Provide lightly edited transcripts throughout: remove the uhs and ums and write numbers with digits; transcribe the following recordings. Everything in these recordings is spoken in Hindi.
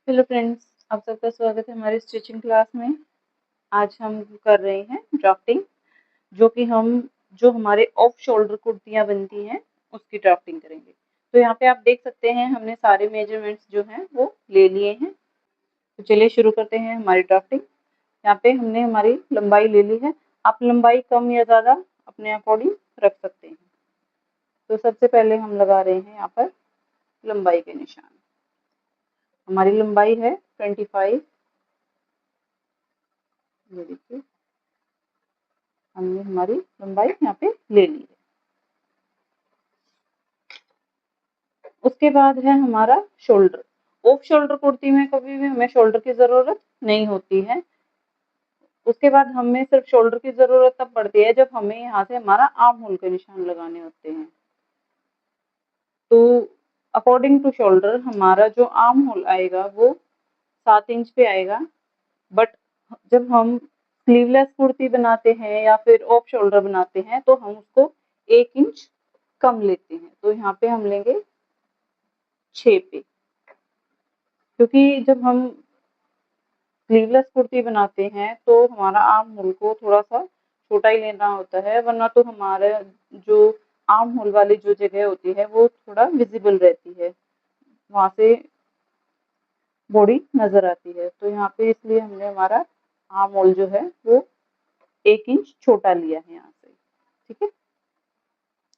हेलो फ्रेंड्स, आप सबका स्वागत है हमारी स्टिचिंग क्लास में। आज हम कर रहे हैं ड्राफ्टिंग, जो कि हम जो हमारे ऑफ शोल्डर कुर्तियाँ बनती हैं, उसकी ड्राफ्टिंग करेंगे। तो यहाँ पे आप देख सकते हैं हमने सारे मेजरमेंट्स जो हैं वो ले लिए हैं। तो चलिए शुरू करते हैं हमारी ड्राफ्टिंग। यहाँ पे हमने हमारी लंबाई ले ली है। आप लंबाई कम या ज़्यादा अपने अकॉर्डिंग रख सकते हैं। तो सबसे पहले हम लगा रहे हैं यहाँ पर लंबाई के निशान। हमारी लंबाई है 25। ये देखिए, हमने हमारी लंबाई यहाँ पे ले ली है। उसके बाद है हमारा शोल्डर। ऑफ शोल्डर कुर्ती में कभी भी हमें शोल्डर की ज़रूरत नहीं होती है। उसके बाद हमें सिर्फ शोल्डर की ज़रूरत तब पड़ती है जब हमें यहाँ से हमारा आर्म होल के निशान लगाने होते हैं। तो अकॉर्डिंग टू शोल्डर हमारा जो आर्म होल आएगा वो 7 इंच पे आएगा। बट जब हम स्लीवलेस कुर्ती बनाते हैं या फिर ऑफ शोल्डर बनाते हैं तो हम उसको 1 इंच कम लेते हैं। तो यहाँ पे हम लेंगे 6 पे, क्योंकि जब हम स्लीवलेस कुर्ती बनाते हैं तो हमारा आर्म होल को थोड़ा सा छोटा ही लेना होता है, वरना तो हमारे जो आर्म होल वाली जो जगह होती है वो थोड़ा विजिबल रहती है, वहां से बॉडी नजर आती है। तो यहाँ पे इसलिए हमने हमारा आर्म होल जो है वो 1 इंच छोटा लिया है यहाँ से। ठीक है,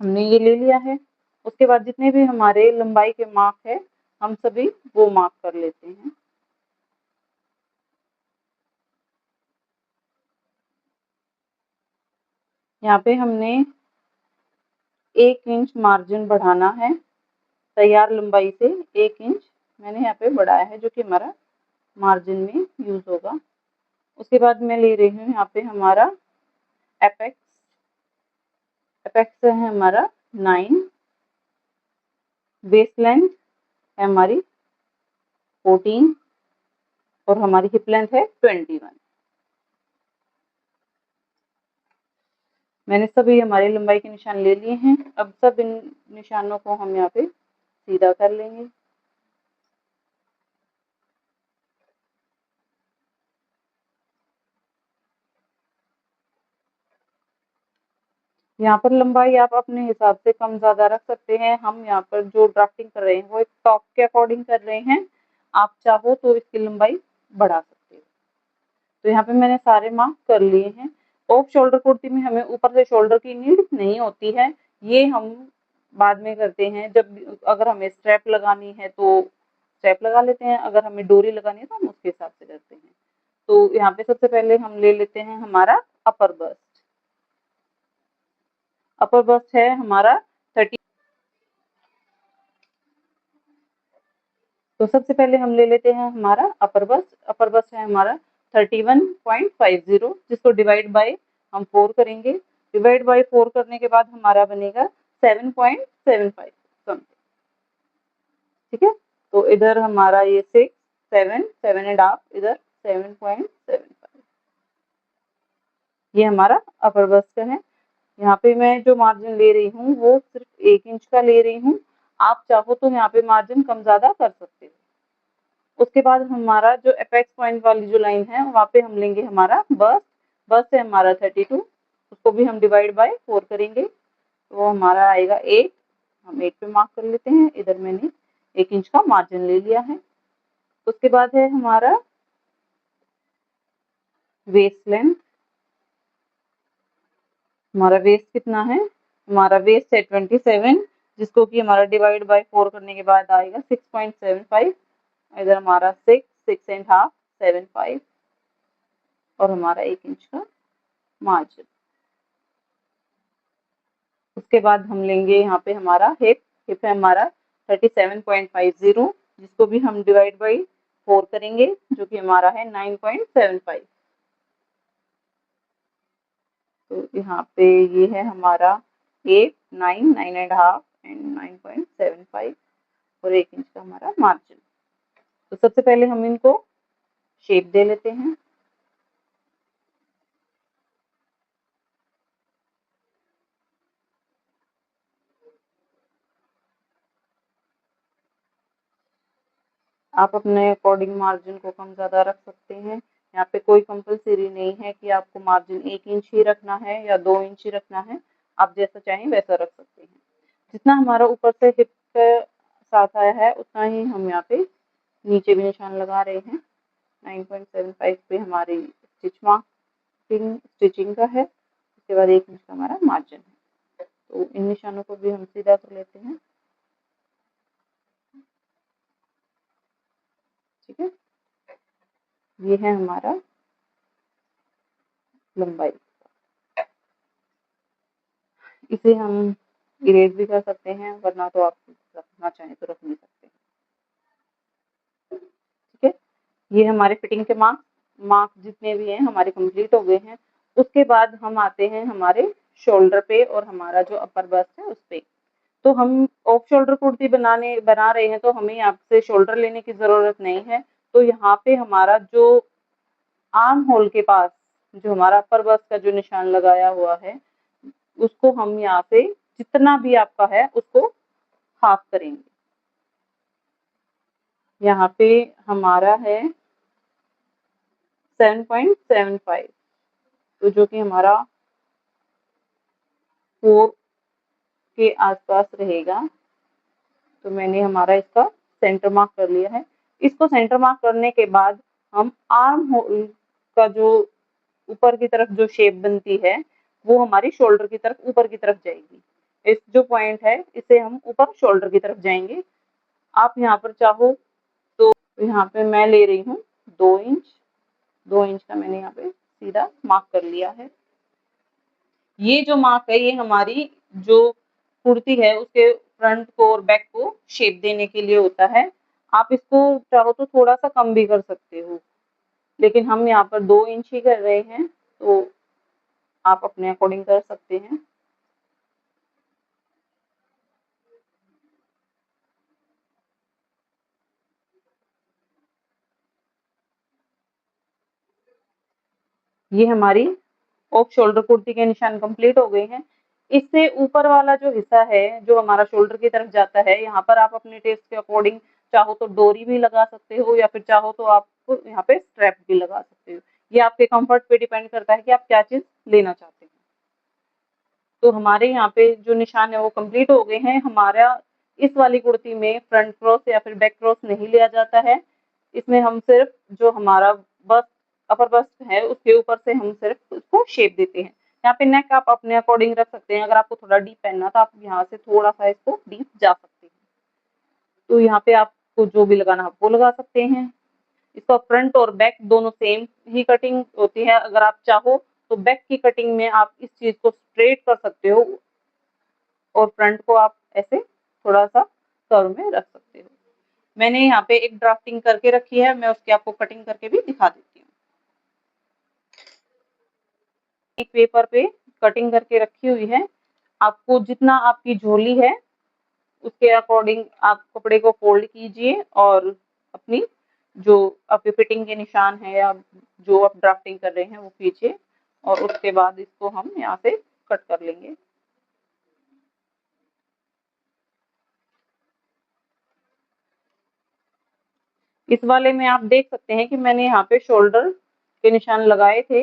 हमने ये ले लिया है। उसके बाद जितने भी हमारे लंबाई के मार्क है हम सभी वो मार्क कर लेते हैं। यहाँ पे हमने 1 इंच मार्जिन बढ़ाना है। तैयार लंबाई से 1 इंच मैंने यहाँ पे बढ़ाया है, जो कि हमारा मार्जिन में यूज होगा। उसके बाद मैं ले रही हूँ यहाँ पे हमारा एपेक्स। एपेक्स है हमारा 9, वेस्ट लेंथ है हमारी 14 और हमारी हिप लेंथ है 21। मैंने सभी हमारी लंबाई के निशान ले लिए हैं। अब सब इन निशानों को हम यहाँ पे सीधा कर लेंगे। यहाँ पर लंबाई आप अपने हिसाब से कम ज़्यादा रख सकते हैं। हम यहाँ पर जो ड्राफ्टिंग कर रहे हैं वो एक टॉप के अकॉर्डिंग कर रहे हैं। आप चाहो तो इसकी लंबाई बढ़ा सकते हो। तो यहाँ पे मैंने सारे मार्क कर लिए हैं। ऑफ शोल्डर कुर्ती में हमें ऊपर से शोल्डर की नीड नहीं होती है, ये हम बाद में करते हैं। जब अगर हमें स्ट्रैप लगानी है तो स्ट्रैप लगा लेते हैं, अगर हमें डोरी लगानी है तो हम उसके हिसाब से करते हैं। तो यहाँ पे सबसे पहले हम ले लेते हैं हमारा अपर बस्ट। अपर बस्ट है हमारा 30। तो सबसे पहले हम ले लेते हैं हमारा अपर बस्ट। अपर बस्ट है हमारा 31.50, जिसको डिवाइड बाय हम 4 करेंगे। डिवाइड बाय 4 करने के बाद हमारा बनेगा 7.75 समथिंग। ठीक है, तो इधर हमारा ये 6, 7, 7.5, इधर 7.75, ये हमारा अपर बस्ट का है। यहाँ पे मैं जो मार्जिन ले रही हूँ वो सिर्फ 1 इंच का ले रही हूँ। आप चाहो तो यहाँ पे मार्जिन कम ज्यादा कर सकते हो। उसके बाद हमारा जो अपेक्स पॉइंट वाली जो लाइन है वहाँ पे हम लेंगे हमारा बस। बस है हमारा 32, उसको भी हम डिवाइड बाय 4 करेंगे तो वो हमारा आएगा 8। हम 8 पे मार्क कर लेते हैं। इधर मैंने 1 इंच का मार्जिन ले लिया है। उसके बाद है हमारा वेस्ट लेंथ। हमारा वेस्ट कितना है, हमारा वेस्ट है 27, जिसको कि हमारा डिवाइड बाय 4 करने के बाद आएगा 6.75। इधर हमारा 6, 6.5, 7.5 और हमारा 1 इंच का मार्जिन। उसके बाद हम लेंगे यहाँ पे हमारा हिप। हिप है हमारा 37.50, जिसको भी हम डिवाइड बाई 4 करेंगे, जो कि हमारा है 9.75। तो यहाँ पे ये है हमारा 8, 9, 9.5 एंड 9.75 और 1 इंच का हमारा मार्जिन। तो सबसे पहले हम इनको शेप दे लेते हैं। आप अपने अकॉर्डिंग मार्जिन को कम ज़्यादा रख सकते हैं। यहाँ पे कोई कंपल्सरी नहीं है कि आपको मार्जिन 1 इंच ही रखना है या 2 इंच ही रखना है, आप जैसा चाहें वैसा रख सकते हैं। जितना हमारा ऊपर से हिप के साथ आया है उतना ही हम यहाँ पे नीचे भी निशान लगा रहे हैं। 9.75 पे हमारी स्टिचिंग का है, उसके बाद 1 इंच का हमारा मार्जिन है। तो इन निशानों को भी हम सीधा कर लेते हैं। ठीक है, ये है हमारा लंबाई। इसे हम इरेज भी कर सकते हैं, वरना तो आप रखना चाहें तो रख नहीं सकते। ठीक है, ये हमारे फिटिंग के मार्क्स जितने भी हैं हमारे कंप्लीट हो गए हैं। उसके बाद हम आते हैं हमारे शोल्डर पे और हमारा जो अपर बस्ट है उस पे। तो हम ऑफ शोल्डर कुर्ती बना रहे हैं, तो हमें यहाँ से शोल्डर लेने की ज़रूरत नहीं है। तो यहाँ पे हमारा जो आर्म होल के पास जो हमारा अपर बस्ट का जो निशान लगाया हुआ है, उसको हम यहाँ से जितना भी आपका है उसको हाफ करेंगे। यहाँ पे हमारा है 7.75, तो जो कि हमारा 4 के आसपास रहेगा। तो मैंने हमारा इसका सेंटर मार्क कर लिया है। इसको सेंटर मार्क करने के बाद हम आर्म होल का जो ऊपर की तरफ जो शेप बनती है वो हमारी शोल्डर की तरफ ऊपर की तरफ जाएगी। इस जो पॉइंट है इसे हम ऊपर शोल्डर की तरफ जाएंगे। आप यहाँ पर चाहो तो यहाँ पे मैं ले रही हूँ 2 इंच। 2 इंच का मैंने यहाँ पे सीधा मार्क कर लिया है। ये जो मार्क है ये हमारी जो कुर्ती है उसके फ्रंट को और बैक को शेप देने के लिए होता है। आप इसको चाहो तो थोड़ा सा कम भी कर सकते हो, लेकिन हम यहाँ पर 2 इंच ही कर रहे हैं, तो आप अपने अकॉर्डिंग कर सकते हैं। ये हमारी ऑफ शोल्डर कुर्ती के निशान कंप्लीट हो गए हैं। इससे ऊपर वाला जो हिस्सा है जो हमारा शोल्डर की तरफ जाता है, यहाँ पर आप अपने टेस्ट के अकॉर्डिंग चाहो तो डोरी भी लगा सकते हो या फिर चाहो तो आप यहाँ पे स्ट्रैप भी लगा सकते हो। ये आपके कंफर्ट पे डिपेंड करता है कि आप क्या चीज लेना चाहते हैं। तो हमारे यहाँ पे जो निशान है वो कंप्लीट हो गए हैं। हमारा इस वाली कुर्ती में फ्रंट क्रॉस या फिर बैक क्रॉस नहीं लिया जाता है। इसमें हम सिर्फ जो हमारा बस्ट अपर बस्ट है उसके ऊपर से हम सिर्फ उसको शेप देते हैं। यहाँ पे नेक आप अपने अकॉर्डिंग रख सकते हैं। अगर आपको थोड़ा डीप पहनना तो आप यहाँ से थोड़ा सा इसको डीप जा सकते हैं। तो यहाँ पे आपको जो भी लगाना है वो लगा सकते हैं। इसका फ्रंट और बैक दोनों सेम ही कटिंग होती है। अगर आप चाहो तो बैक की कटिंग में आप इस चीज को स्ट्रेट कर सकते हो और फ्रंट को आप ऐसे थोड़ा सा कर्व में रख सकते हो। मैंने यहाँ पे एक ड्राफ्टिंग करके रखी है, मैं उसकी आपको कटिंग करके भी दिखा देती हूँ। एक पेपर पे कटिंग करके रखी हुई है। आपको जितना आपकी झोली है उसके अकॉर्डिंग आप कपड़े को फोल्ड कीजिए और अपनी जो आपकी फिटिंग के निशान है या जो आप ड्राफ्टिंग कर रहे हैं वो खींचिए और उसके बाद इसको हम यहाँ से कट कर लेंगे। इस वाले में आप देख सकते हैं कि मैंने यहाँ पे शोल्डर के निशान लगाए थे।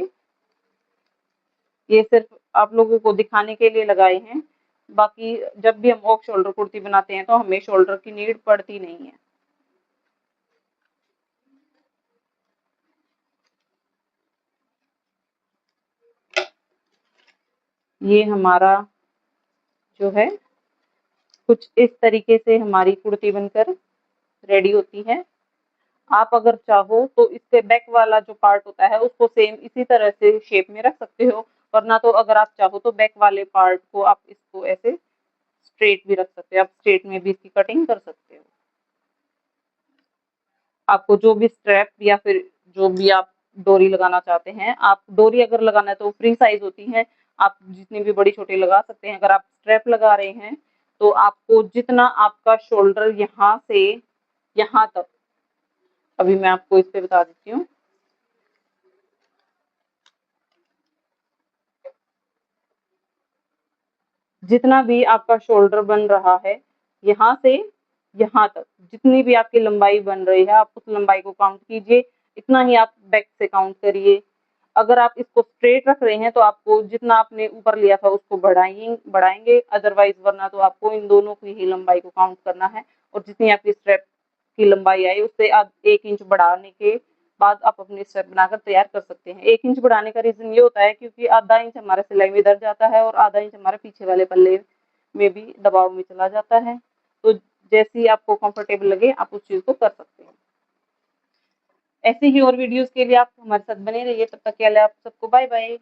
ये सिर्फ आप लोगों को दिखाने के लिए लगाए हैं। बाकी जब भी हम ऑफ शोल्डर कुर्ती बनाते हैं तो हमें शोल्डर की नीड पड़ती नहीं है। ये हमारा जो है कुछ इस तरीके से हमारी कुर्ती बनकर रेडी होती है। आप अगर चाहो तो इससे बैक वाला जो पार्ट होता है उसको सेम इसी तरह से शेप में रख सकते हो, वरना तो अगर आप चाहो तो बैक वाले पार्ट को आप इसको ऐसे स्ट्रेट भी रख सकते हो। आप स्ट्रेट में भी इसकी कटिंग कर सकते हो। आपको जो भी स्ट्रैप या फिर जो भी आप डोरी लगाना चाहते हैं, आप डोरी अगर लगाना है तो फ्री साइज होती है, आप जितनी भी बड़ी छोटी लगा सकते हैं। अगर आप स्ट्रैप लगा रहे हैं तो आपको जितना आपका शोल्डर यहाँ से यहाँ तक, अभी मैं आपको इस पे बता देती हूँ। जितना भी आपका शोल्डर बन रहा है यहाँ से यहाँ तक जितनी भी आपकी लंबाई बन रही है, आप उस लंबाई को काउंट कीजिए, इतना ही आप बैक से काउंट करिए। अगर आप इसको स्ट्रेट रख रहे हैं तो आपको जितना आपने ऊपर लिया था उसको बढ़ाएंगे, अदरवाइज वरना तो आपको इन दोनों की ही लंबाई को काउंट करना है, और जितनी आपकी स्ट्रेप की लंबाई आई उससे आप 1 इंच बढ़ाने के बाद आप अपनी स्ट्रेप बनाकर तैयार कर सकते हैं। 1 इंच बढ़ाने का रीजन ये होता है क्योंकि आधा इंच हमारा सिलाई में इधर जाता है और आधा इंच हमारे पीछे वाले पल्ले में भी दबाव में चला जाता है। तो जैसी आपको कंफर्टेबल लगे आप उस चीज को कर सकते हैं। ऐसे ही और वीडियोस के लिए आप हमारे साथ बने रहिए। तब तक के लिए आप सबको बाय बाय।